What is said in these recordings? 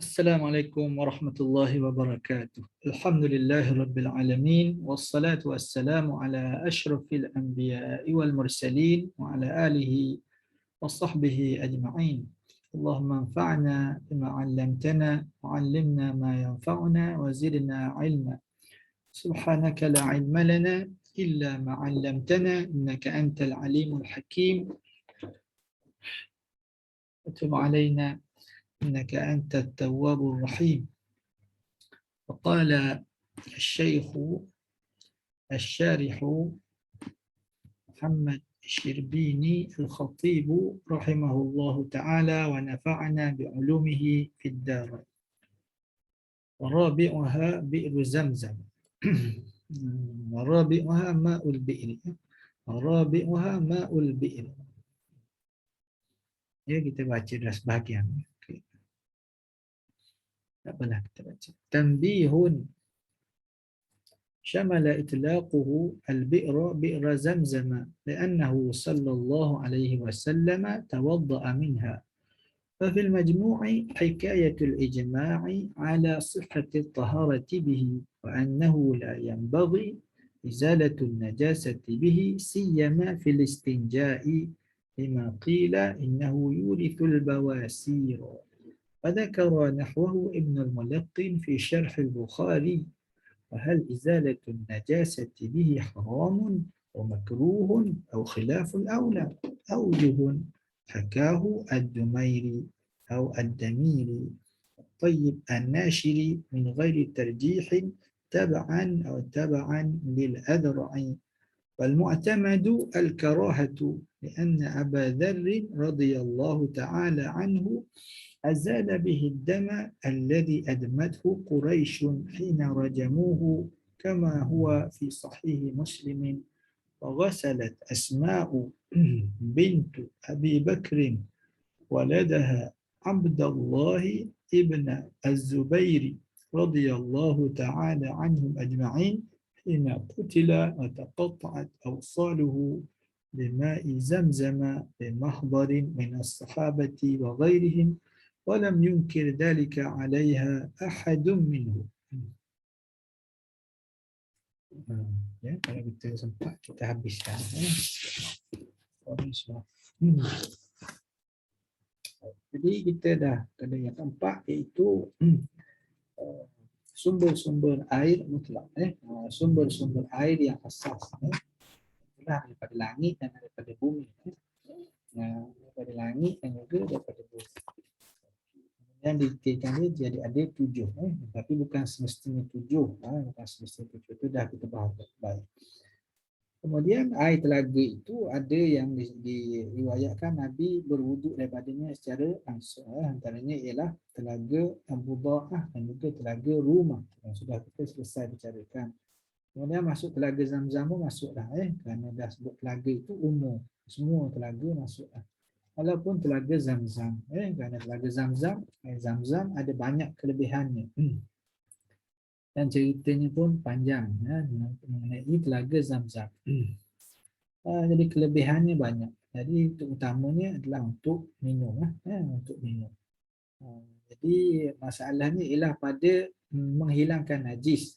Assalamualaikum warahmatullahi wabarakatuh. Alhamdulillahi rabbil alamin wassalatu wassalamu ala asyrafil anbiya'i wal mursalin wa ala alihi wa sahbihi ajma'in. Allahumma anfa'na bima 'allamtana wa 'allimna ma yanfa'una wa zidna 'ilma. Subhanaka la 'ilma lana illa ma 'allamtana innaka antal alimul hakim. Wa tub 'alaina إنك أنت التواب الرحيم. وقال الشيخ الشارح محمد الشربيني الخطيب رحمه الله تعالى ونفعنا بعلومه في الدار. ورابعها بئر زمزم ورابعها ماء البئر ورابعها ماء البئر. Ya, kita baca dah sebahagian. Tak apalah kita baca. Tanbihun شمل إطلاقه البئر بئر زمزم لأنه صلى الله عليه وسلم توضأ منها ففي المجموع حكاية الإجماع على صحة الطهارة به وأنه لا ينبغي إزالة النجاسة به سيما في الاستنجاء لما قيل إنه يورث البواسير. وذكر نحوه ابن الملقن في شرح البخاري. وهل إزالة النجاسة به حرام ومكروه أو خلاف الأولى؟ أوجه حكاه الدميري أو الدميري طيب الناشري من غير ترجيح تبعا للأذرع. والمعتمد الكراهة لأن أبا ذر رضي الله تعالى عنه أزال به الدم الذي أدمته قريش حين رجموه كما هو في صحيح مسلم. وغسلت أسماء بنت أبي بكر ولدها عبد الله ابن الزبير رضي الله تعالى عنهم أجمعين حين قتل وتقطعت أوصاله بماء زمزم بمحضر من الصحابة وغيرهم ولم ينكر ذلك عليها أحد منهم. Ya, kalau kita sempat kita habiskan. Jadi kita dah kena yang keempat iaitu sumber-sumber air mutlak. Sumber-sumber air yang asas. Daripada langit dan daripada bumi. Daripada langit dan juga daripada bumi. Yang dikatakan dia jadi ada 7, tapi bukan semestinya 7, bukan semestinya 7, itu dah kita bahas baik. Kemudian air telaga itu ada yang diriwayatkan Nabi berwuduk daripadanya secara langsung, antaranya ialah telaga Abu Dha'ah dan juga telaga Rumah yang sudah kita selesai bicarakan. Kemudian masuk telaga Zamzam pun masuklah, kerana dah sebut telaga itu umum, semua telaga masuklah. Walaupun telaga Zamzam, kerana telaga Zamzam, air Zamzam ada banyak kelebihannya. Dan ceritanya pun panjang mengenai telaga Zamzam. Jadi kelebihannya banyak. Jadi untuk utamanya adalah untuk minum, untuk minum. Jadi masalahnya ialah pada menghilangkan najis.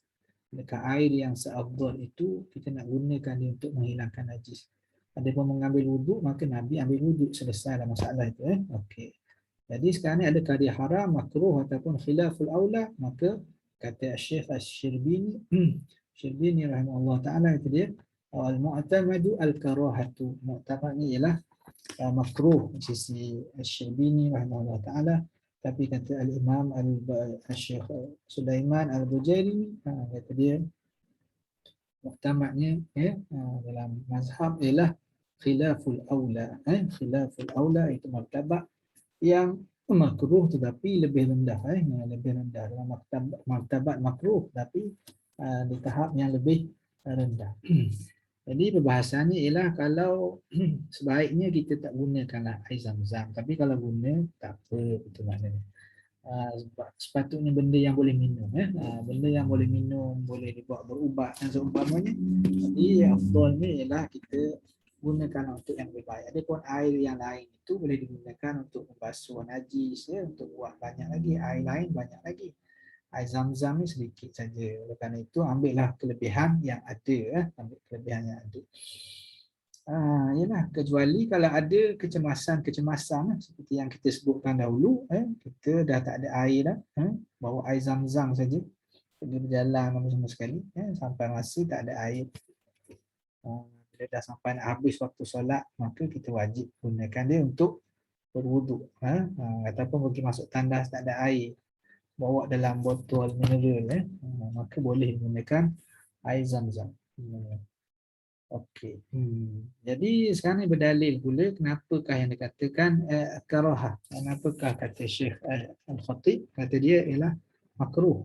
Dekat air yang seafdal itu kita nak gunakan dia untuk menghilangkan najis. Ada pun mengambil wuduk, maka Nabi ambil wuduk, selesailah masalah itu. Okey. Jadi sekarang ni adakah dia haram, makruh ataupun khilaful aula? Maka kata Syekh Asy-Syirbini, Syirbini rahimahullah taala itu dia al-mu'tamadu al-karahatu. Mu'tamadnya ialah makruh di sisi Asy-Syirbini rahimahullah taala, tapi kata al-Imam Al-Syekh Sulaiman Al-Bujairi kata dia mu'tamadnya dalam mazhab ialah khilaful aula. Khilaful aula itu martabat yang makruh tetapi lebih rendah, lebih rendah dalam martabat makruh tapi di tahap yang lebih rendah. Jadi perbahasannya ialah kalau sebaiknya kita tak gunakanlah air Zamzam, tapi kalau guna tak apa, itu maknanya. Sepatutnya benda yang boleh minum, benda yang boleh minum, boleh dibuat berubat dan seumpamanya. Jadi yang afdalnya ialah kita gunakan untuk yang lebih baik. Adapun air yang lain itu boleh digunakan untuk membasuh najis, ya, untuk buat banyak lagi. Air lain banyak lagi. Air zam-zam ni sedikit saja. Oleh kerana itu ambillah kelebihan yang ada, ambil kelebihan yang ada. Yalah, kecuali kalau ada kecemasan seperti yang kita sebutkan dahulu, kita dah tak ada air dah, bawa air zam-zam saja, pergi berjalan sama sekali, sampai masih tak ada air. Bila dah sampai nak habis waktu solat, maka kita wajib gunakan dia untuk berwuduk. Ataupun pergi masuk tandas tak ada air, bawa dalam botol mineral, maka boleh gunakan air zam-zam. Okey. Jadi sekarang ni berdalil pula kenapakah yang dikatakan karahah. Kenapakah kata Syekh Al-Khatib kata dia ialah makruh.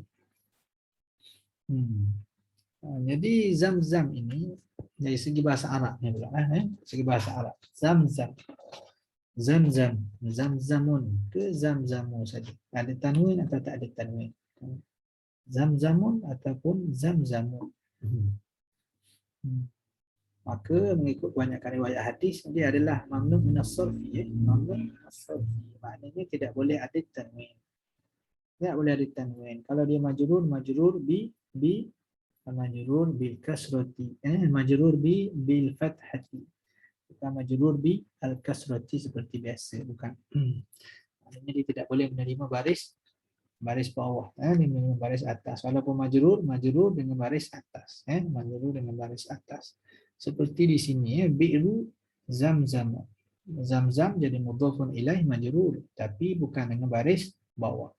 Jadi zam-zam ini dari segi bahasa Arabnya pula, segi bahasa Arab. Zam-zam. Zam-zam, zam-zamun ke zam-zamu saja. Ada tanwin atau tak ada tanwin. Zam-zamun ataupun zam-zamun. Maka mengikut kebanyakan riwayat hadis, dia adalah mamnu' min as-sarfi. Mamnu' min as-sarfi maknanya tidak boleh ada tanwin. Tidak boleh ada tanwin. Kalau dia majrur bi majrur bil kasrati, majrur bil fathati. Bukan majrur bi al kasrati seperti biasa, bukan. Maknanya dia tidak boleh menerima baris bawah, menerima baris atas. Walaupun majrur dengan baris atas, majrur dengan baris atas. Seperti di sini, bi'ru zam-zam. Zam-zam jadi mudhafun ilaih majrur, tapi bukan dengan baris bawah.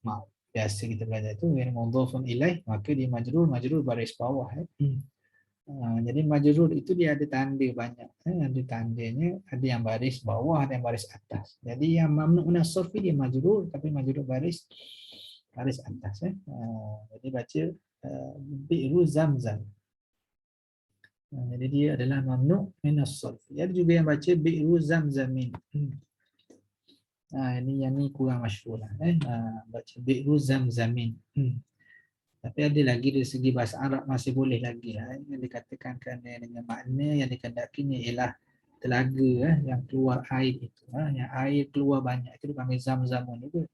Maaf, biasa kita belajar itu yang mudhafun ilaih, maka dia majrur baris bawah. Jadi majrur itu dia ada tanda banyak. Ada tandanya, ada yang baris bawah, ada yang baris atas. Jadi yang mamnu' min as-sarfi dia majrur, tapi majrur baris atas. Jadi baca bi'ru zam-zam. Jadi dia adalah mamnu' min as-sarfi. Ada juga yang baca bi'ru zam-zamin. Ini yang ni kurang masyhur lah. Baca bi'ru zam-zamin. Tapi ada lagi dari segi bahasa Arab masih boleh lagi lah. Yang dikatakan kerana dengan makna yang dikehendakinya ialah telaga yang keluar air itu. Yang air keluar banyak itu dipanggil zam-zamun itu.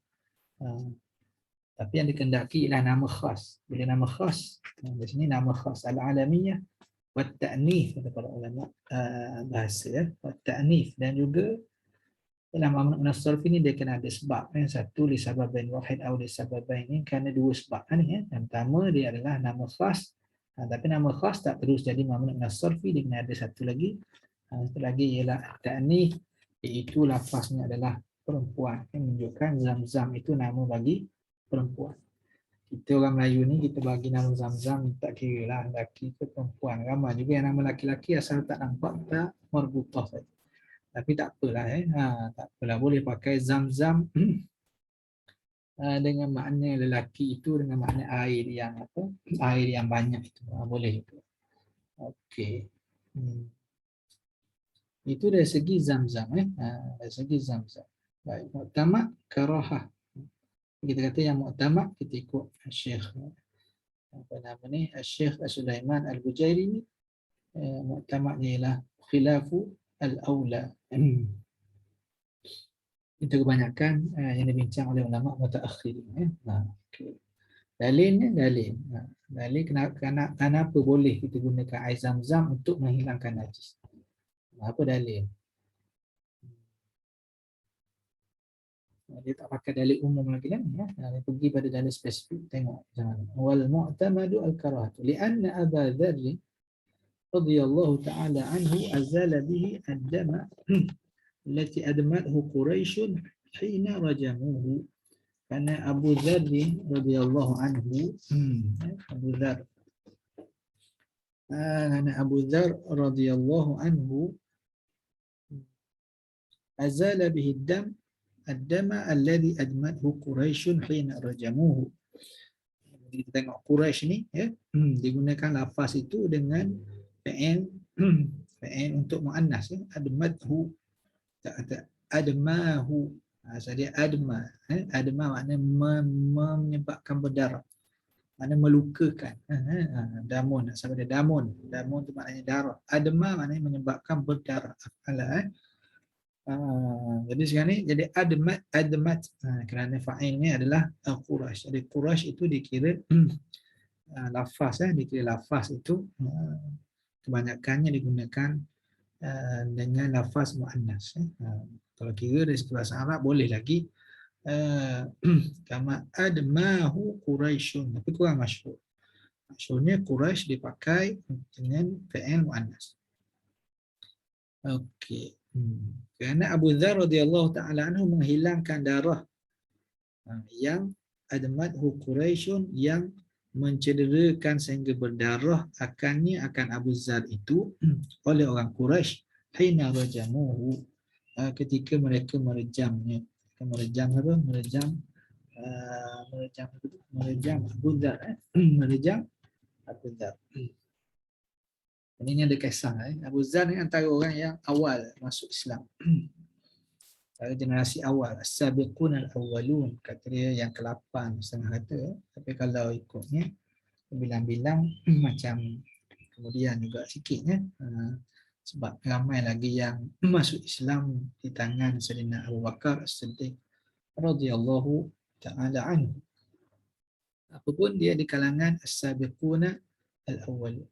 Tapi yang dikehendaki ialah nama khas. Bila nama khas, di sini nama khas al-alamiyah wa ta'nif kata para ulama bahasa, wa ta'nif, dan juga dalam mamnu' min as-sarf ini dia kena ada sebab. Satu li sababain wahid atau li sababain, ini kerana dua sebab ni. Yang pertama dia adalah nama khas, tapi nama khas tak terus jadi mamnu' min as-sarf, dia kena ada satu lagi. Satu lagi ialah ta'nif, iaitu lafaznya adalah perempuan, yang menunjukkan zam-zam itu nama bagi perempuan. Kita orang Melayu ni kita bagi nama zam-zam tak kira lah lelaki ke perempuan. Ramai juga yang nama lelaki-lelaki asal tak nampak tak marbutah saja. Tapi tak apalah, tak apalah, boleh pakai zam-zam dengan makna lelaki itu, dengan makna air yang air yang banyak itu, boleh juga. Okey. Itu dari segi zam-zam, dari segi zam-zam. Baik, mu'tamad karahah. Kita kata yang mu'tamad kita ikut Syekh Syekh Sulaiman Al-Bujairi ni, mu'tamadnya ialah khilafu al-aula. Itu kebanyakan yang dibincang oleh ulama mutaakhirin. Okay. Dalilnya dalil kenapa boleh kita gunakan air zam-zam untuk menghilangkan najis. Apa dalil? Dia tak pakai dalil umum lagi kan, dia pergi pada dalil spesifik. Tengok jangan. Wal mu'tamadu al-karahatu li'anna Aba Dzar radhiyallahu ta'ala anhu azala bihi ad-dama allati admathu Quraisy hina rajamuhu. Karena Abu Dzar radhiyallahu anhu, Abu Dzar radhiyallahu anhu azala bihi ad-dama alladhi admathu Quraisy hina rajamuhu. Kita tengok Quraisy ni, digunakan lafaz itu dengan fa'il untuk muannas, admathu, tak kata admahu. Jadi adma, adma maknanya menyebabkan berdarah. Mana melukakan. Damun, sama ada damun. Damun tu maknanya darah. Adma maknanya menyebabkan berdarah. Jadi sekarang ni jadi admat kerana fa'il ni adalah Quraisy. Jadi Quraisy itu dikira lafaz dikira lafaz itu kebanyakannya digunakan dengan lafaz muannas. Kalau kira dari segi bahasa Arab boleh lagi kama admahu Quraisyun, tapi kurang masyhur. Maksudnya Quraisy dipakai dengan fi'il muannas. Okey. Kerana Abu Dzar radhiyallahu taala anhu menghilangkan darah yang admathu Quraisyun, yang mencederakan sehingga berdarah akan Abu Dzar itu oleh orang Quraisy hina rajamuhu, ketika mereka merejamnya. Merejam apa? Merejam Abu Dzar, merejam Abu Dzar. Ini ada kisah. Abu Dzar ni antara orang yang awal masuk Islam. Generasi awal, as-sabiqun al-awwalun, kata dia yang ke-8 setengah kata. Tapi kalau ikutnya bilang-bilang macam kemudian juga sikitnya, sebab ramai lagi yang masuk Islam di tangan Sayyidina Abu Bakar As-Siddiq radhiyallahu ta'ala anhu. Apapun dia di kalangan as-sabiquna al-awwalun.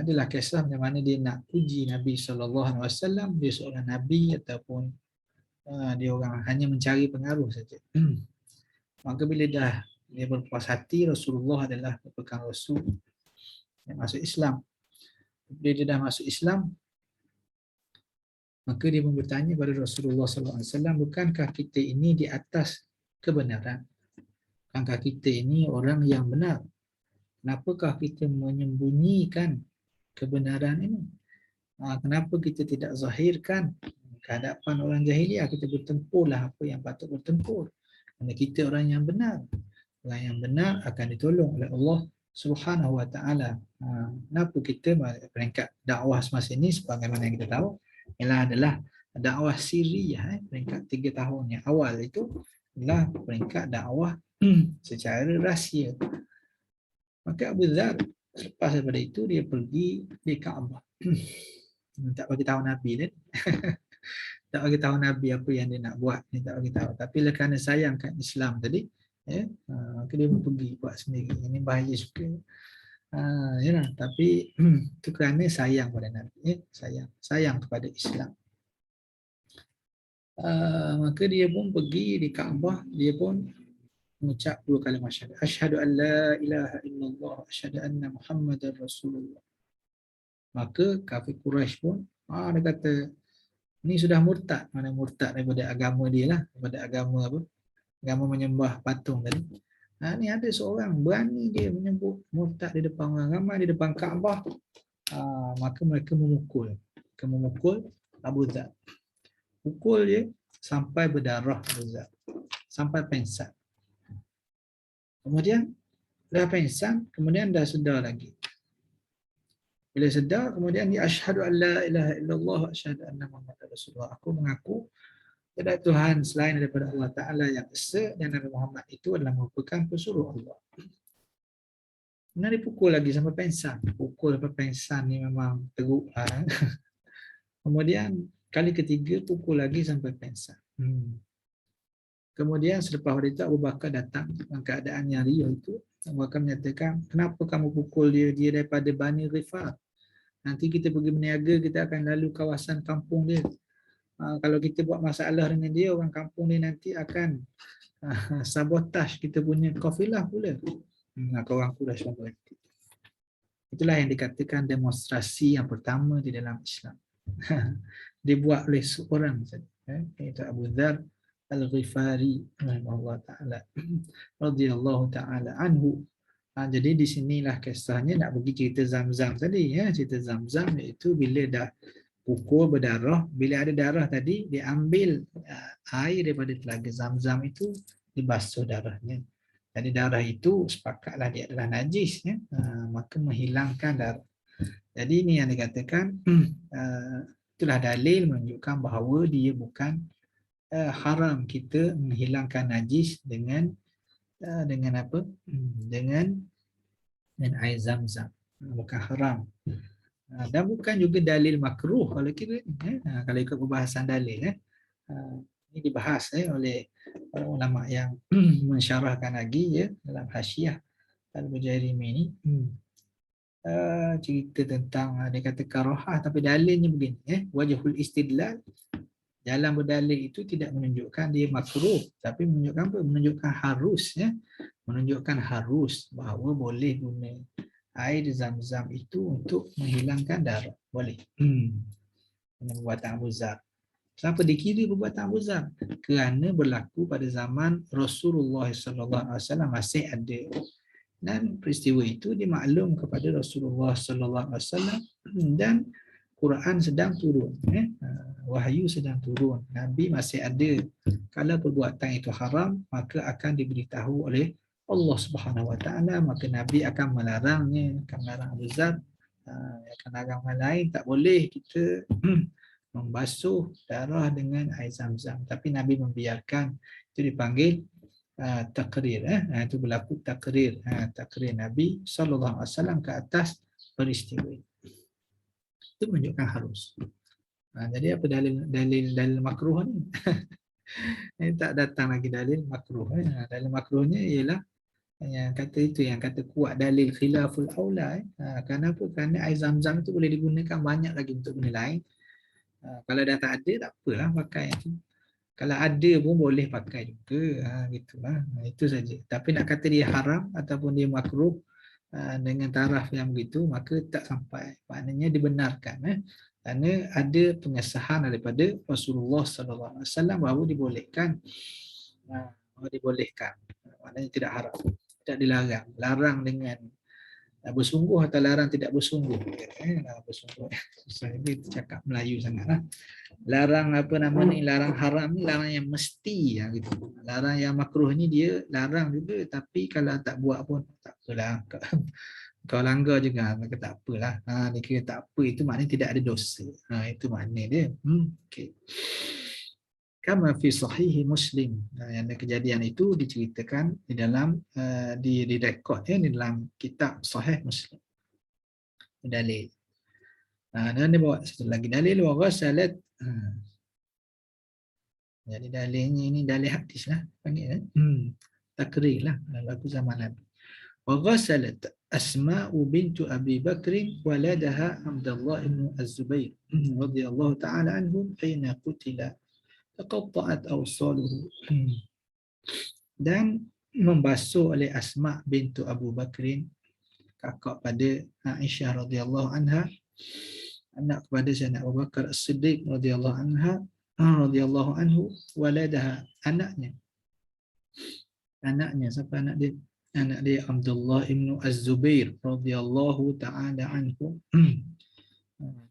Adalah kisah macam mana dia nak puji Nabi SAW, dia seorang Nabi ataupun dia orang hanya mencari pengaruh saja. Maka bila dah dia berpuas hati Rasulullah adalah merupakan Rasul yang masuk Islam. Bila dia dah masuk Islam, maka dia pun bertanya kepada Rasulullah SAW, bukankah kita ini di atas kebenaran? Bukankah kita ini orang yang benar? Kenapakah kita menyembunyikan kebenaran ini? Kenapa kita tidak zahirkan ke hadapan orang jahiliah? Kita bertempurlah apa yang patut bertempur. Kerana kita orang yang benar. Orang yang benar akan ditolong oleh Allah Subhanahu Wa Taala. Kenapa kita peringkat dakwah semasa ini sebagaimana yang kita tahu ialah adalah dakwah sirriyah, peringkat 3 tahun yang awal itu adalah peringkat dakwah secara rahsia. Maka Abu Dzar selepas daripada itu dia pergi di Kaabah. Tak bagi tahu Nabi kan. Tak bagi tahu Nabi apa yang dia nak buat, dia tak bagi tahu. Tapi kerana sayangkan Islam tadi, maka dia pergi buat sendiri. Ini bahaya suka. Tapi itu kerana sayang pada Nabi, sayang kepada Islam. Maka dia pun pergi di Kaabah, dia pun mengucap 2 kalimah syahadat. Asyhadu an la ilaha illallah, asyhadu anna Muhammadar Rasulullah. Maka kafir Quraisy pun dia kata ni sudah murtad. Mana murtad daripada agama dia lah, daripada agama apa? Agama menyembah patung tadi. Ni ada seorang berani dia menyebut murtad di depan orang ramai, di depan Kaabah. Maka mereka memukul Abu Dzar. Pukul dia sampai berdarah Abu Dzar, sampai pengsan. Kemudian dah pengsan, kemudian dah sedar lagi. Bila sedar, kemudian dia asyhadu an la ilaha illallah, asyhadu anna Muhammadar Rasulullah. Aku mengaku tiada Tuhan selain daripada Allah Ta'ala yang esa, dan Nabi Muhammad itu adalah merupakan pesuruh Allah. Kemudian dipukul lagi sampai pengsan. Pukul sampai pengsan ni memang teruk. Kemudian kali ketiga pukul lagi sampai pengsan. Kemudian selepas itu Abu Bakar datang dalam keadaan yang riuh itu. Abu Bakar menyatakan, kenapa kamu pukul dia? Dia daripada Bani Ghifar. Nanti kita pergi berniaga, kita akan lalu kawasan kampung dia. Kalau kita buat masalah dengan dia, orang kampung dia nanti akan sabotaj kita punya kafilah pula. Maka orang Quraisy berhenti. Itulah yang dikatakan demonstrasi yang pertama di dalam Islam. Dibuat oleh seorang saja. Iaitu Abu Dzar Al-Ghifari rahimahullah ta'ala radhiyallahu ta'ala anhu. Jadi di sinilah kisahnya nak pergi cerita Zamzam tadi, cerita Zamzam iaitu bila dah pukul berdarah, bila ada darah tadi diambil air daripada telaga Zamzam itu, dibasuh darahnya. Jadi darah itu sepakatlah dia adalah najis, maka menghilangkan darah. Jadi ini yang dikatakan itulah dalil menunjukkan bahawa dia bukan haram kita menghilangkan najis dengan dengan apa? Dengan air zam-zam. Bukan haram. Dan bukan juga dalil makruh kalau kira kalau ikut perbahasan dalil ini dibahas oleh para ulama yang mensyarahkan lagi dalam hasyiah Al-Bujairimi ni cerita tentang dia kata karahah tapi dalilnya begini wajhul istidlal jalan berdalil itu tidak menunjukkan dia makruh tapi menunjukkan apa? Menunjukkan harus menunjukkan harus bahawa boleh guna air zam-zam itu untuk menghilangkan darah. Boleh. Perbuatan Abu Zar. Kenapa dikira perbuatan Abu Zar? Kerana berlaku pada zaman Rasulullah SAW masih ada. Dan peristiwa itu dimaklum kepada Rasulullah SAW dan Quran sedang turun. Wahyu sedang turun. Nabi masih ada. Kalau perbuatan itu haram, maka akan diberitahu oleh Allah Subhanahu Wa Taala, maka Nabi akan melarangnya, akan melarang Abu Zar, akan larang yang lain, tak boleh kita membasuh darah dengan air zam-zam. Tapi Nabi membiarkan, itu dipanggil takrir. Itu berlaku takrir, takrir Nabi SAW ke atas peristiwa itu menunjukkan harus. Jadi apa dalil makruh ni? Tak datang lagi dalil makruh. Dalil makruhnya ialah yang kata itu, yang kata kuat dalil khilaful aula. Kenapa? Kerana air zam-zam itu boleh digunakan banyak lagi untuk benda lain. Kalau dah tak ada, tak apalah pakai itu. Kalau ada pun boleh pakai juga. Gitulah. Itu saja. Tapi nak kata dia haram ataupun dia makruh dengan taraf yang begitu, maka tak sampai. Maknanya dibenarkan. Kerana ada pengesahan daripada Rasulullah SAW bahawa dibolehkan. Dibolehkan. Maknanya tidak haram. Tidak dilarang. Larang dengan bersungguh atau larang tidak bersungguh. Bersungguh. Ini cakap Melayu sangatlah. Larang apa nama ni, larang haram ni larang yang mesti gitu. Larang yang makruh ni dia larang juga, tapi kalau tak buat pun tak apalah. Kau langgar juga, maka tak apalah. Dia kira tak apa, itu maknanya tidak ada dosa. Itu makna dia. Okey. Kama fi sahih Muslim. Yang kejadian itu diceritakan di dalam direkod di dalam kitab Sahih Muslim. Dalil. Dan dia bawa satu lagi dalil wa ghasalat. Jadi dalilnya ini dalil hadis lah panggil takrir lah berlaku zaman Nabi. Wa ghasalat Asma'u bintu Abi Bakr waladaha Abdullah bin Az-Zubair radhiyallahu ta'ala anhum hina qutila taqatta'at awsaluhu. Dan membasuh oleh Asma' bintu Abu Bakr, kakak pada Aisyah radhiyallahu anha, anak kepada Sayyidina Abu Bakar As-Siddiq radhiyallahu anhu, waladaha, anaknya. Siapa anak dia? Anak dia Abdullah bin Az-Zubair radhiyallahu ta'ala anhu.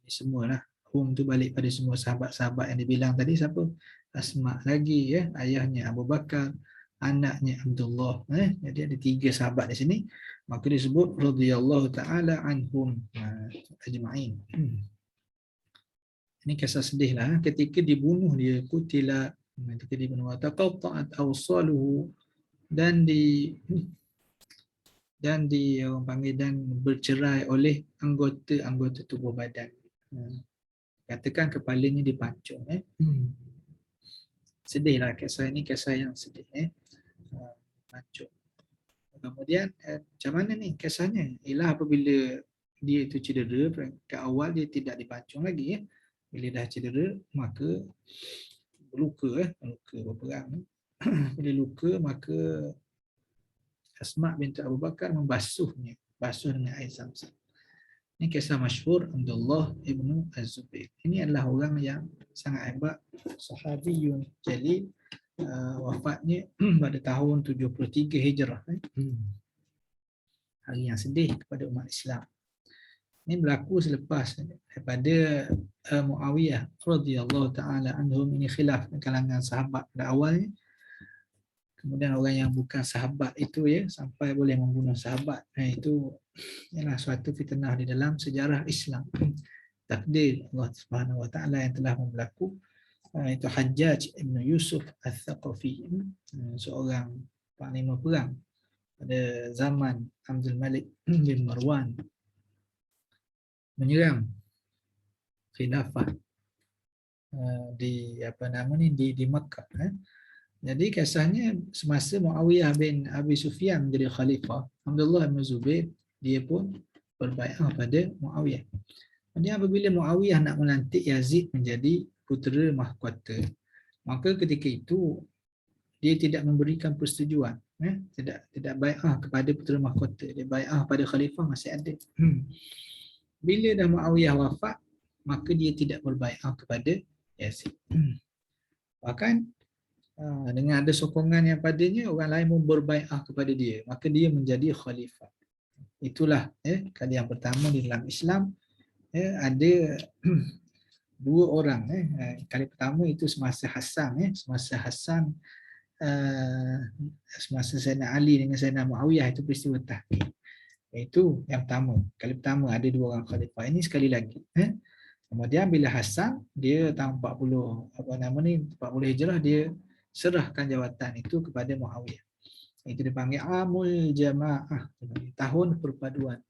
Semualah hum tu balik pada semua sahabat-sahabat yang dibilang tadi. Siapa? Asma lagi ayahnya Abu Bakar, anaknya Abdullah. Jadi ada 3 sahabat di sini, maka disebut radhiyallahu ta'ala anhum ajma'in. Ini kisah sedih lah ketika dibunuh dia, kutila, ketika dibunuh, taqatta'at awsaluhu, dan orang panggil, dan bercerai oleh anggota tubuh badan. Katakan kepalanya dipancung. Sedihlah kisah ini, kisah yang sedih. Pancung. Kemudian macam mana ni kisahnya? Ialah apabila dia itu cedera, ke awal dia tidak dipancung lagi. Bila dah cedera, maka luka berperang. Bila luka, maka Asma' binti Abu Bakar membasuhnya, basuh dengan air zam-zam. Ini kisah masyhur Abdullah ibnu Az-Zubair. Ini adalah orang yang sangat hebat, sahabiyun jalil, wafatnya pada tahun 73 Hijrah. Hari yang sedih kepada umat Islam. Ini berlaku selepas daripada Muawiyah radhiyallahu ta'ala anhum. Ini khilaf kalangan sahabat pada awalnya. Kemudian orang yang bukan sahabat itu sampai boleh membunuh sahabat. Itu ialah suatu fitnah di dalam sejarah Islam. Takdir Allah Subhanahu Wa Taala yang telah berlaku. Itu Hajjaj ibn Yusuf Al-Thaqafi, seorang panglima perang pada zaman Abdul Malik bin Marwan menyerang khilafah di di Makkah. Jadi kisahnya semasa Muawiyah bin Abi Sufyan menjadi khalifah, Abdullah bin Zubair dia pun berbaiat pada Muawiyah. Jadi apabila Muawiyah nak melantik Yazid menjadi putera mahkota, maka ketika itu dia tidak memberikan persetujuan, tidak baiat kepada putera mahkota, dia baiat pada khalifah masih ada. Bila dah Muawiyah wafat, maka dia tidak berbaiat kepada Yazid. Bahkan dengan ada sokongan yang padanya, orang lain pun berbaiat kepada dia, maka dia menjadi khalifah. Itulah kali yang pertama di dalam Islam ada dua orang. Kali pertama itu semasa Hasan, semasa Sayyidina Ali dengan Sayyidina Muawiyah, itu peristiwa tahqiq. Itu yang pertama. Kali pertama ada dua orang khalifah. Ini sekali lagi. Kemudian bila Hasan dia tahun 40 Hijrah, dia serahkan jawatan itu kepada Muawiyah. Itu dipanggil Amul Jamaah, tahun perpaduan.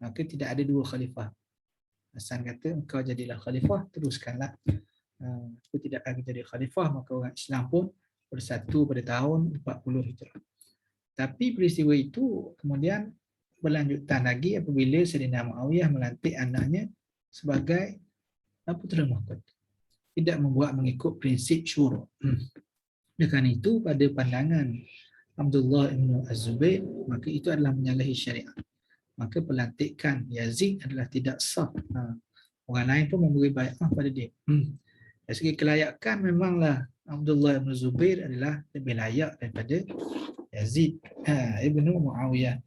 Maka tidak ada dua khalifah. Hasan kata, engkau jadilah khalifah, teruskanlah. Aku tidak lagi jadi khalifah, maka orang Islam pun bersatu pada tahun 40 Hijrah. Tapi peristiwa itu kemudian berlanjutan lagi apabila Sayyidina Muawiyah melantik anaknya sebagai putera mahkota. Tidak membuat mengikut prinsip syura. Dengan itu pada pandangan Abdullah bin Az-Zubair, maka itu adalah menyalahi syariat. Maka pelantikan Yazid adalah tidak sah. Orang lain pun memberi baiat pada dia. Dari segi kelayakan memanglah Abdullah bin Zubair adalah lebih layak daripada Yazid ibnu Muawiyah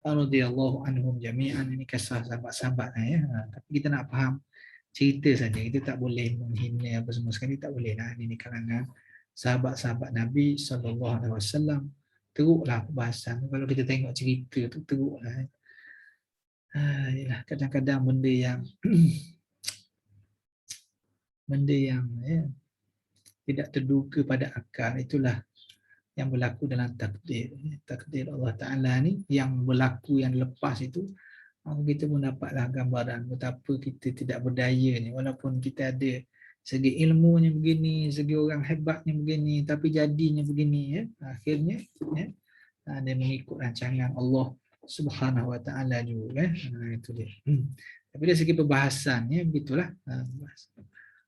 radhiyallahu anhum jami'an. Ini kisah sahabat-sahabat tapi kita nak faham cerita saja. Kita tak boleh menghina apa semua sekali, tak boleh lah. Ini kalangan sahabat-sahabat Nabi SAW. Teruklah perbahasan. Kalau kita tengok cerita tu teruklah. Kadang-kadang benda yang tidak terduga pada akal, itulah yang berlaku dalam takdir Allah Ta'ala ni. Yang berlaku yang lepas itu, kita pun dapatlah gambaran betapa kita tidak berdaya ni. Walaupun kita ada segi ilmunya begini, segi orang hebatnya begini, tapi jadinya begini, akhirnya dia mengikut rancangan Allah Subhanahu Wa Ta'ala juga. Itu dia. Tapi dari segi perbahasannya begitulah.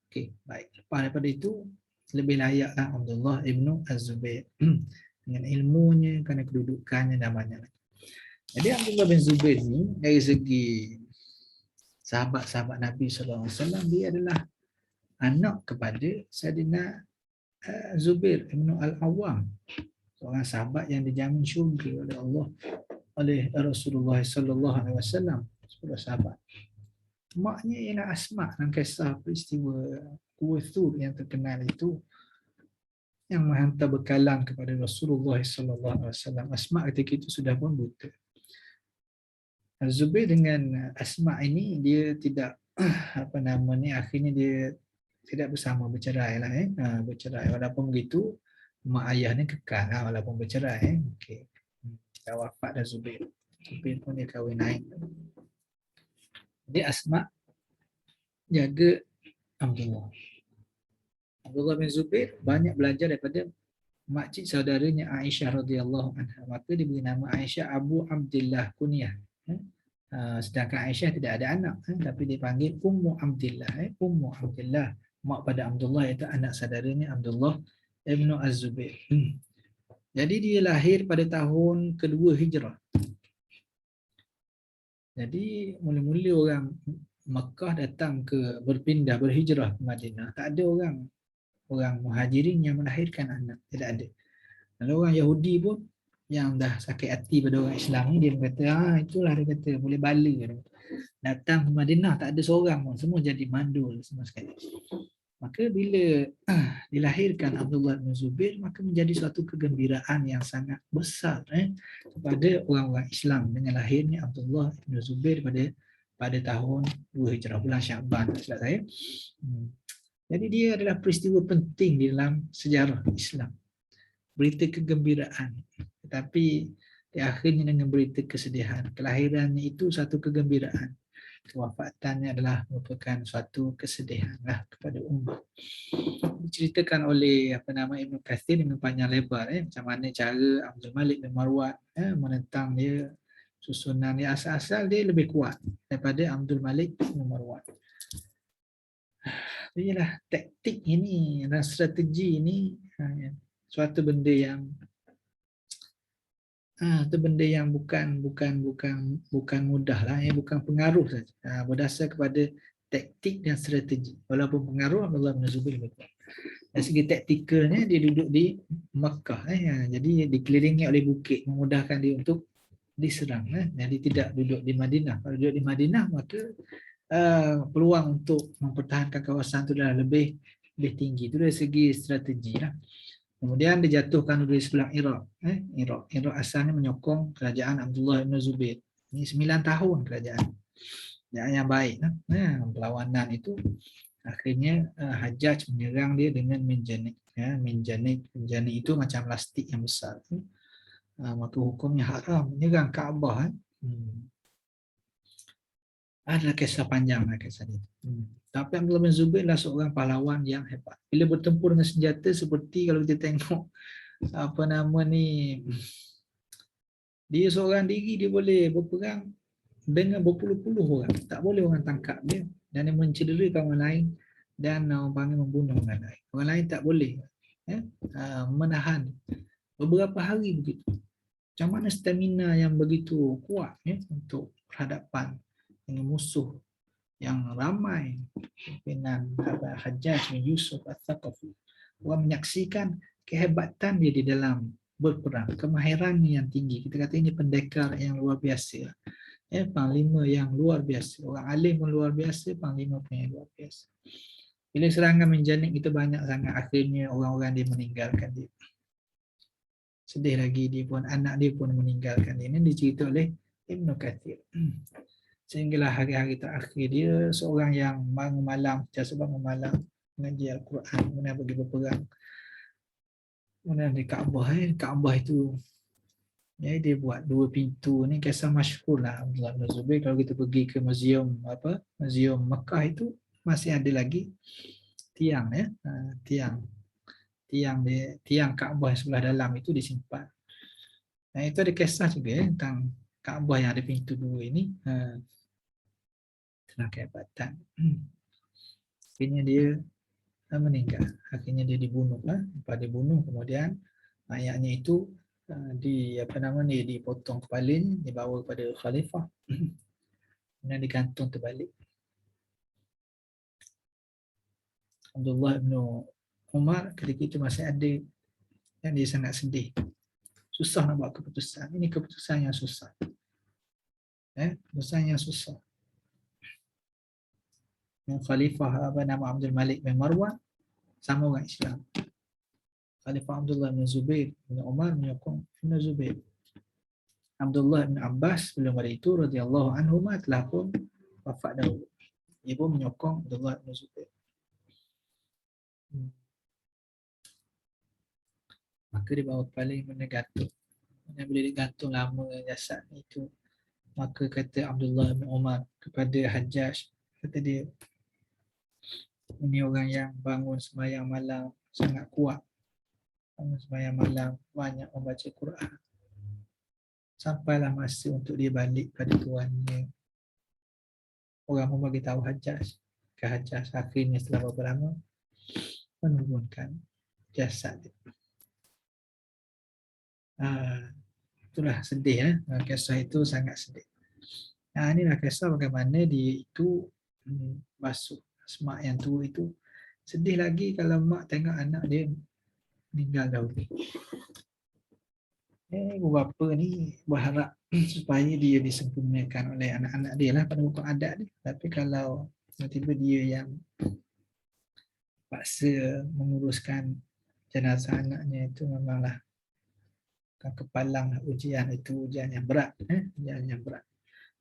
Okey, baik. Lepas daripada itu, lebih layaklah Abdullah ibnu Az-Zubair dengan ilmunya, kerana kedudukannya dan banyak lagi. Jadi Abdullah bin Zubair ni dari segi sahabat-sahabat Nabi SAW, dia adalah anak kepada Sayyidina Zubair ibnu Al-Awwam, seorang sahabat yang dijamin syurga oleh Allah, oleh Rasulullah SAW. Seorang sahabat. Maknya ialah Asma dalam kisah peristiwa Kuwathur yang terkenal itu, yang menghantar bekalan kepada Rasulullah SAW. Asma ketika itu sudah pun buta. Zubair dengan Asma ini dia tidak akhirnya dia tidak bersama, bercerai lah. Bercerai. Walaupun begitu mak ayah ni kekal lah, walaupun bercerai. Okey. Dah wafat dah Zubair. Zubair pun dia kahwin lain. Jadi Asma jaga Abdullah. Abdullah bin Zubair banyak belajar daripada makcik saudaranya Aisyah radhiyallahu anha. Maka diberi nama Aisyah Abu Abdillah kunyah. Sedangkan Aisyah tidak ada anak, tapi dipanggil Ummu Abdillah. Ummu Abdillah, mak pada Abdullah, iaitu anak saudaranya Abdullah ibnu Az-Zubair. Jadi dia lahir pada tahun kedua Hijrah. Jadi mula-mula orang Mekah datang berpindah, berhijrah ke Madinah, tak ada orang muhajirin yang melahirkan anak, tidak ada. Lalu orang Yahudi pun yang dah sakit hati pada orang Islam ni, dia kata, itulah dia kata, boleh bala. Datang ke Madinah tak ada seorang pun, semua jadi mandul semua sekali. Maka bila dilahirkan Abdullah bin Zubair, maka menjadi suatu kegembiraan yang sangat besar kepada orang-orang Islam dengan lahirnya Abdullah bin Zubair pada tahun 2 Hijrah, bulan Syaban, silap saya. Jadi dia adalah peristiwa penting di dalam sejarah Islam. berita kegembiraan. Tetapi di akhirnya dengan berita kesedihan. Kelahirannya itu satu kegembiraan. Kewafatannya adalah merupakan suatu kesedihan lah kepada umat. Diceritakan oleh Ibnu Katsir dengan panjang lebar macam mana cara Abdul Malik bin Marwan menentang dia, susunan dia, asal-asal dia lebih kuat daripada Abdul Malik bin Marwan. Inilah taktik ini dan strategi ini suatu benda yang itu benda yang bukan mudah lah, bukan pengaruh saja. Berdasar kepada taktik dan strategi. Walaupun pengaruh Abdullah bin Zubair lebih kuat. Dari segi taktikalnya dia duduk di Makkah, jadi dikelilingi oleh bukit memudahkan dia untuk diserang. Jadi tidak duduk di Madinah. Kalau duduk di Madinah maka peluang untuk mempertahankan kawasan itu adalah lebih tinggi. Itu dari segi strategi lah. Kemudian dijatuhkan di sebelah Iraq. Iraq asalnya menyokong kerajaan Abdullah bin Zubair. Ini 9 tahun kerajaan. Yang baik. Perlawanan itu akhirnya Hajjaj menyerang dia dengan menjanik. Menjanik itu macam plastik yang besar. Maka hukumnya haram menyerang Kaabah. Adalah kisah panjang kisah itu. Tapi Abdullah bin Zubair adalah seorang pahlawan yang hebat. Bila bertempur dengan senjata seperti kalau kita tengok dia seorang diri dia boleh berperang dengan berpuluh-puluh orang. Tak boleh orang tangkap dia dan dia mencederakan orang lain dan orang panggil membunuh orang lain. Orang lain tak boleh menahan beberapa hari begitu. Macam mana stamina yang begitu kuat untuk berhadapan dengan musuh yang ramai, pimpinan Hajjaj bin Yusuf Al-Thaqafi. Orang menyaksikan kehebatan dia di dalam berperang, kemahiran yang tinggi. Kita kata ini pendekar yang luar biasa. Panglima yang luar biasa. Orang alim pun luar biasa, panglima pun yang luar biasa. Bila serangan menjanik itu banyak sangat, akhirnya orang-orang dia meninggalkan dia. Sedih lagi dia pun, anak dia pun meninggalkan dia. Ini dicerita oleh Ibnu Katsir. Sehinggalah hari-hari terakhir dia seorang yang bangun malam, jasa bangun malam mengaji Al-Quran, kemudian pergi berperang. Kemudian di Kaabah, Kaabah itu dia buat 2 pintu ni, kisah masyhur lah Abdullah bin Zubair. Kalau kita pergi ke muzium muzium Mekah itu masih ada lagi tiang tiang Kaabah sebelah dalam itu disimpan. Itu ada kisah juga tentang Kaabah yang ada pintu 2 ini. Tentang kehebatan. Akhirnya dia meninggal. Akhirnya dia dibunuh. Lepas dibunuh kemudian mayatnya itu dipotong kepalanya, dibawa kepada khalifah. Kemudian digantung terbalik. Abdullah bin Umar ketika itu masih ada dan dia sangat sedih. Susah nak buat keputusan. Ini keputusan yang susah. Keputusan yang susah. Yang khalifah nama Abdul Malik bin Marwan sama orang Islam. Khalifah Abdullah bin Zubair bin Umar menyokong bin Zubair. Abdullah bin Abbas sebelum hari itu radhiyallahu anhu telah pun wafat dahulu. Dia pun menyokong Abdullah bin Zubair. Maka dia bawa kepala yang gantung. Dan bila digantung lama jasad itu, maka kata Abdullah bin Umar kepada Hajjaj, kata dia, ini orang yang bangun sembahyang malam sangat kuat. Bangun sembahyang malam, banyak membaca Quran. Sampailah masa untuk dia balik pada tuannya. Orang pun bagi tahu Hajjaj. Ke Hajjaj akhirnya setelah beberapa lama menurunkan jasad dia. Itulah sedih kisah itu sangat sedih. Inilah kisah bagaimana dia itu basuh Asma yang tua itu. Sedih lagi kalau mak tengok anak dia meninggal dahulu. Ibu bapa ni berharap supaya dia disempurnakan oleh anak-anak dia lah pada hukum adat dia. Tapi kalau tiba-tiba dia yang paksa menguruskan jenazah anaknya, itu memanglah kepalang ujian, itu ujian yang berat. Ujian yang berat.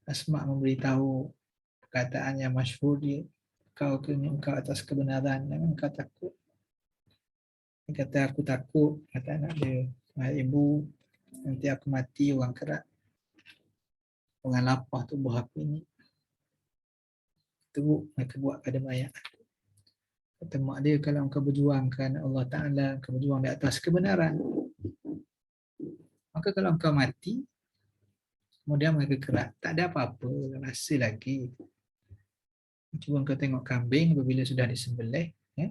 Asma memberitahu perkataan yang masyhur dia, engkau atas kebenaran, jangan engkau takut. Dia kata aku takut, kata anak dia, "Wahai ibu, nanti aku mati orang kerak, orang lapar tubuh aku ini. Teruk mereka buat pada mayat." Kata mak dia, kalau engkau berjuang kerana Allah Ta'ala, engkau berjuang di atas kebenaran, maka kalau engkau mati, kemudian mereka kerak, tak ada apa-apa, rasa lagi. Cuba engkau tengok kambing apabila sudah disembelih, ya,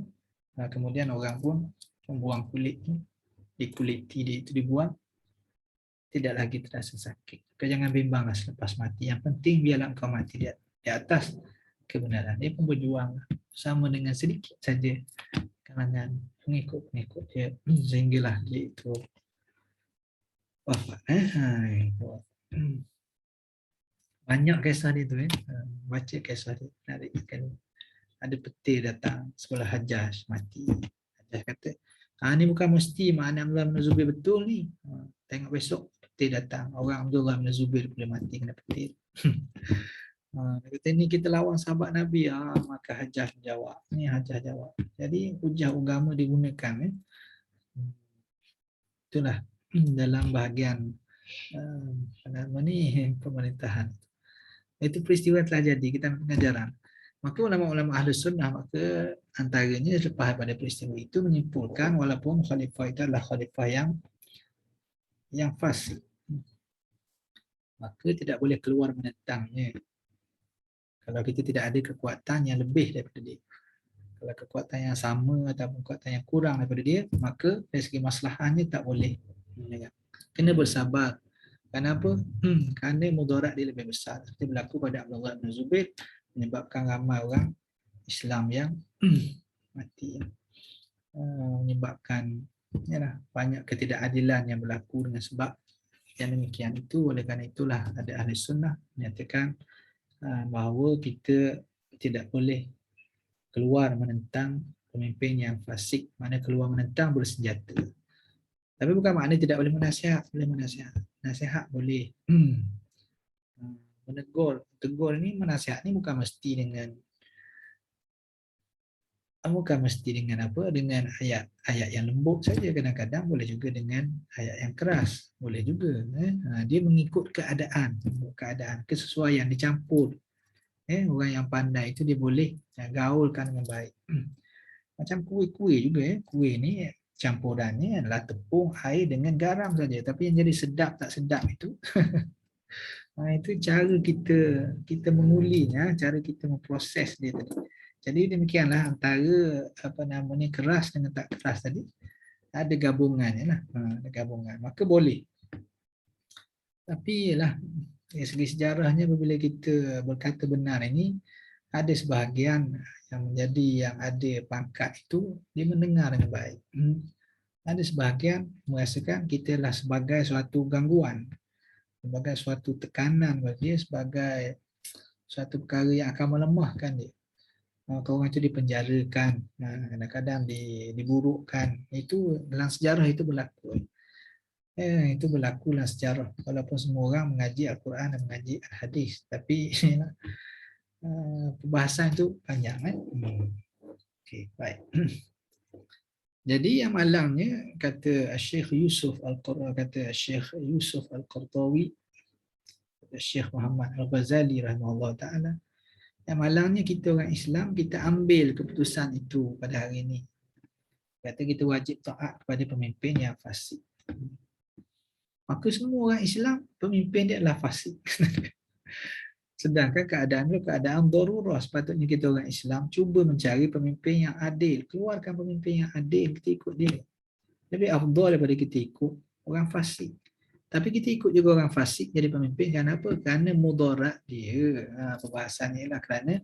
kemudian orang pun membuang kulit ni, dikuliti dia itu dibuang, tidak lagi terasa sakit. Kau jangan bimbanglah selepas mati. Yang penting biarlah engkau mati di atas kebenaran. Dia pun berjuang sama dengan sedikit saja kalangan pengikut-pengikut dia, sehinggalah dia itu wafat. Banyak kisah dia tu. Baca kisah dia, menarik sekali. Ada peti datang sekolah Hajjaj, mati. Hajjaj kata, ni bukan mesti makna Abdullah bin Zubair betul ni. Tengok besok peti datang, orang Abdullah bin Zubair boleh mati kena peti. Dia kata ni kita lawan sahabat Nabi. Maka Hajjaj jawab. Ni Hajjaj jawab. Jadi hujah agama digunakan. Itulah dalam bahagian pemerintahan. Itu peristiwa yang telah jadi, kita ambil pengajaran. Maka ulama-ulama ahli sunnah, maka antaranya selepas pada peristiwa itu menyimpulkan walaupun khalifah itu adalah khalifah yang fasik, maka tidak boleh keluar menentangnya. Kalau kita tidak ada kekuatan yang lebih daripada dia. Kalau kekuatan yang sama ataupun kekuatan yang kurang daripada dia, maka dari segi masalahnya tak boleh. Kena bersabar. Kenapa? Kerana mudarat dia lebih besar. Seperti berlaku pada Abdullah bin Zubair, menyebabkan ramai orang Islam yang mati. Menyebabkan banyak ketidakadilan yang berlaku dengan sebab yang demikian itu. Oleh kerana itulah ada ahli sunnah menyatakan bahawa kita tidak boleh keluar menentang pemimpin yang fasik. Mana keluar menentang bersenjata. Tapi bukan maknanya tidak boleh menasihat. Boleh menasihat. Nasihat boleh. Menegur. Tegur ni, menasihat ni bukan mesti dengan apa, dengan ayat yang lembut saja. Kadang-kadang boleh juga dengan ayat yang keras, boleh juga. Dia mengikut keadaan, kesesuaian, dicampur. Orang yang pandai itu dia boleh gaulkan dengan baik. Macam kuih-kuih juga. Kuih ni campurannya adalah tepung, air dengan garam saja. Tapi yang jadi sedap tak sedap itu itu cara kita mengulinya, cara kita memproses dia tadi. Jadi demikianlah antara keras dengan tak keras tadi, ada gabungannya lah. Ada gabungan, maka boleh. Tapi ialah dari segi sejarahnya, apabila kita berkata benar ini, ada sebahagian yang ada pangkat itu dia mendengar dengan baik. Ada sebahagian merasakan kita lah sebagai suatu gangguan, sebagai suatu tekanan bagi dia, sebagai suatu perkara yang akan melemahkan dia. Orang itu dipenjarakan, kadang-kadang diburukkan. Itu dalam sejarah itu berlaku. Itu berlaku dalam sejarah. Walaupun semua orang mengaji Al-Quran dan mengaji Al-Hadis, tapi perbahasan itu panjang. Okay, baik. Jadi yang malangnya, kata Syekh Yusuf Al-Qardawi, kata Syekh Muhammad Al-Ghazali rahimahullah ta'ala, yang malangnya kita orang Islam, kita ambil keputusan itu pada hari ini. Kata kita wajib taat kepada pemimpin yang fasik. Maka semua orang Islam, pemimpin dia adalah fasik. Sedangkan keadaan darurah, sepatutnya kita orang Islam cuba mencari pemimpin yang adil. Keluarkan pemimpin yang adil, kita ikut dia. Lebih afdal daripada kita ikut orang fasik. Tapi kita ikut juga orang fasik jadi pemimpin. Kenapa? Kerana mudarat dia. Perbahasannya ialah kerana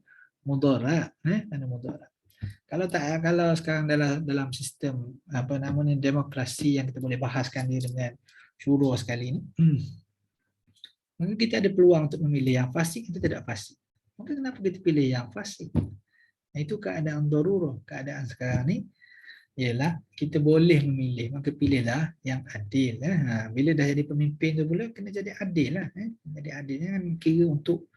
mudarat. Kerana mudarat. Kalau sekarang dalam sistem demokrasi yang kita boleh bahaskan dia dengan syura sekali ni, maka kita ada peluang untuk memilih yang fasik atau tidak fasik. Maka kenapa kita pilih yang fasik? Itu keadaan darurah. Keadaan sekarang ni ialah kita boleh memilih, maka pilihlah yang adil. Bila dah jadi pemimpin tu pula, kena jadi adil lah. Jadi adil kan kira untuk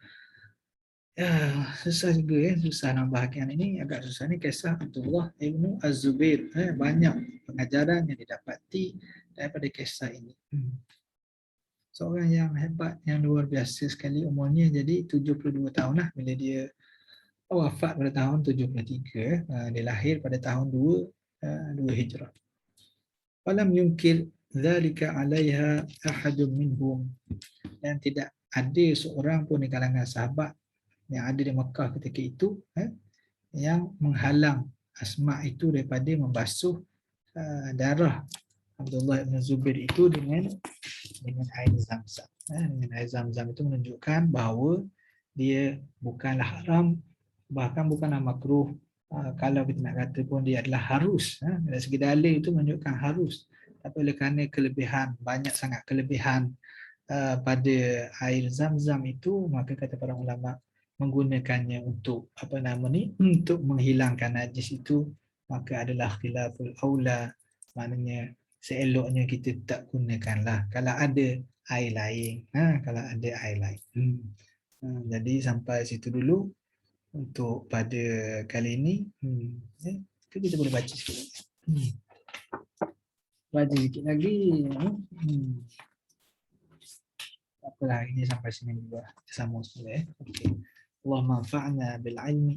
Ya, susah juga susah nak bahagian ini agak susah ni kisah Abdullah Ibnu Az-Zubair. Banyak pengajaran yang didapati daripada kisah ini. Seorang yang hebat, yang luar biasa sekali umurnya jadi 72 tahun lah bila dia wafat pada tahun 73. Dia lahir pada tahun 2 Hijrah. Walam yunkir dzalika 'alaiha ahadun minhum, dan tidak ada seorang pun di kalangan sahabat yang ada di Mekah ketika itu yang menghalang Asma itu daripada membasuh darah Abdullah bin Zubair itu dengan air Zam-Zam. Dengan air Zam-Zam itu menunjukkan bahawa dia bukanlah haram, bahkan bukanlah makruh. Kalau kita nak kata pun dia adalah harus. Dari segi dalil itu menunjukkan harus. Tapi oleh kerana kelebihan, banyak sangat kelebihan pada air Zam-Zam itu, maka kata para ulama menggunakannya untuk untuk menghilangkan najis itu, maka adalah khilaful aula, maknanya seeloknya kita tak gunakanlah kalau ada air lain. Kalau ada air lain. Jadi sampai situ dulu untuk pada kali ini. Kita boleh baca sikit lagi. Baca sikit lagi. Apalah, ini sampai sini juga. Sambung sekali. Okey. Allahumma anfa'na bil ilmi.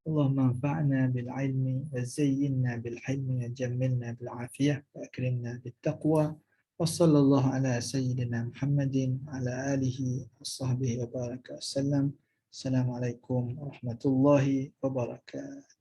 Allahumma anfa'na bil ilmi wa zayyinna bil ilmi wa jammilna bil afiyah wa akrimna bit taqwa. Wa sallallahu ala sayyidina Muhammadin ala alihi wa sahbihi wa baraka wasallam. Assalamualaikum warahmatullahi wabarakatuh.